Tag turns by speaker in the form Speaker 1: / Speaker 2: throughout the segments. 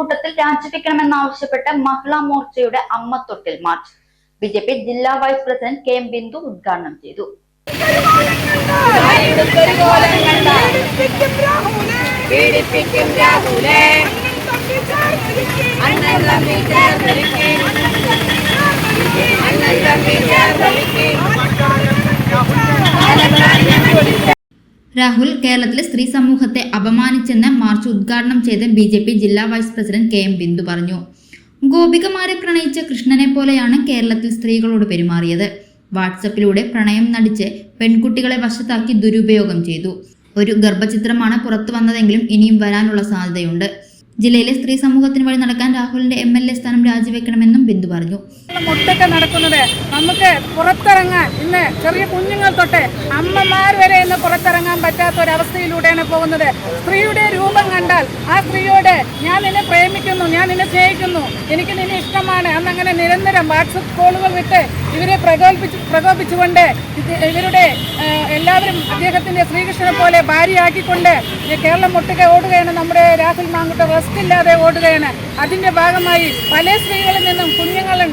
Speaker 1: മാങ്കൂട്ടത്തിൽ രാജിവെക്കണമെന്നാവശ്യപ്പെട്ട് മഹിളാ മോർച്ചയുടെ അമ്മത്തൊട്ടിൽ മാർച്ച് ബിജെപി ജില്ലാ vice president K M Bindu ഉദ്ഘാടനം ചെയ്തു. രാഹുൽ കേരളത്തിലെ സ്ത്രീ സമൂഹത്തെ അപമാനിച്ചെന്ന് മാർച്ച് ഉദ്ഘാടനം ചെയ്ത് ബിജെപി ജില്ലാ vice president K M Bindu പറഞ്ഞു. ഗോപികമാരെ പ്രണയിച്ച കൃഷ്ണനെ പോലെയാണ് കേരളത്തിൽ സ്ത്രീകളോട് പെരുമാറിയത്. വാട്സപ്പിലൂടെ പ്രണയം നടിച്ച് പെൺകുട്ടികളെ വശത്താക്കി ദുരുപയോഗം ചെയ്തു. ഒരു ഗർഭചിത്രമാണ് പുറത്തു വന്നതെങ്കിലും ഇനിയും വരാനുള്ള സാധ്യതയുണ്ട്. ജില്ലയിലെ സ്ത്രീ സമൂഹത്തിന് വഴി നടക്കാൻ രാഹുലിന്റെ MLA സ്ഥാനം രാജിവെക്കണമെന്നും ബിന്ദു പറഞ്ഞു.
Speaker 2: മുട്ടൊക്കെ നടക്കുന്നത് നമുക്ക് പുറത്തിറങ്ങാൻ ഇന്ന് ചെറിയ കുഞ്ഞുങ്ങൾ തൊട്ട് അമ്മമാർ വരെ ഇന്ന് പുറത്തിറങ്ങാൻ പറ്റാത്ത ഒരവസ്ഥയിലൂടെയാണ് പോകുന്നത്. സ്ത്രീയുടെ രൂപം കണ്ടാൽ ആ സ്ത്രീയോട് ഞാൻ നിന്നെ പ്രേമിക്കുന്നു, ഞാൻ നിന്നെ സ്നേഹിക്കുന്നു, എനിക്ക് നിന്നെ ഇഷ്ടമാണ് എന്നങ്ങനെ നിരന്തരം വാട്സപ്പ് കോളുകൾ വിട്ട് ഇവരെ പ്രകോപിച്ചുകൊണ്ട് ഇവരുടെ എല്ലാവരും അദ്ദേഹത്തിന്റെ ശ്രീകൃഷ്ണനെ പോലെ ഭാര്യയാക്കിക്കൊണ്ട് കേരളം മുട്ടുക ഓടുകയാണ്. നമ്മുടെ രാഹുൽ മാങ്കൂട്ടം റെസ്റ്റ് ഇല്ലാതെ ഓടുകയാണ്. അതിന്റെ ഭാഗമായി പല സ്ത്രീകളിൽ നിന്നും കുഞ്ഞുങ്ങളും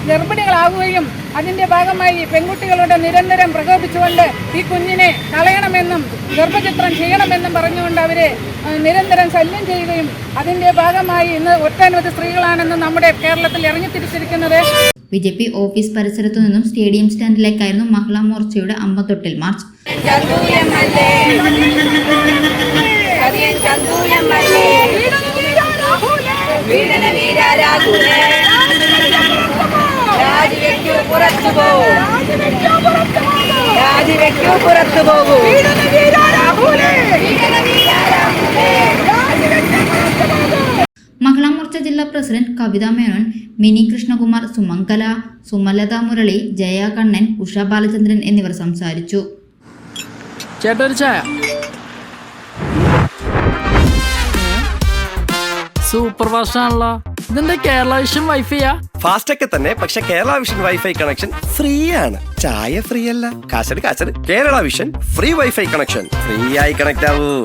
Speaker 2: ഗർഭിണികളാവുകയും അതിന്റെ ഭാഗമായി പെൺകുട്ടികളോട് നിരന്തരം പ്രകോപിച്ചുകൊണ്ട് ഈ കുഞ്ഞിനെ കളയണമെന്നും ഗർഭചിത്രം ചെയ്യണമെന്നും പറഞ്ഞുകൊണ്ട് അവരെ നിരന്തരം ശല്യം ചെയ്യുകയും അതിന്റെ ഭാഗമായി ഇന്ന് ഒട്ടനവധി സ്ത്രീകളാണെന്ന് നമ്മുടെ കേരളത്തിൽ ഇറങ്ങിത്തിരിച്ചിരിക്കുന്നത്.
Speaker 1: ബിജെപി ഓഫീസ് പരിസരത്തു നിന്നും സ്റ്റേഡിയം സ്റ്റാൻഡിലേക്കായിരുന്നു മഹിളാ മോർച്ചയുടെ അമ്മത്തൊട്ടിൽ മാർച്ച്. മഹിളാ മോർച്ച ജില്ലാ പ്രസിഡന്റ് കവിത മേനോൻ, മിനി കൃഷ്ണകുമാർ, സുമംഗല, സുമലത മുരളി, ജയ കണ്ണൻ, ഉഷ ബാലചന്ദ്രൻ എന്നിവർ സംസാരിച്ചു.
Speaker 3: സൂപ്പർ ഫാസ്റ്റ് ആണല്ലോ. ഇതിന്റെ കേരള വിഷൻ വൈഫൈയാ?
Speaker 4: ഫാസ്റ്റ് ഒക്കെ തന്നെ, പക്ഷെ Kerala Vision wifi connection free ആണ്. ചായ ഫ്രീ അല്ല, കാശട് Kerala Vision free wifi connection. Free ആയി കണക്ട് ആവൂ.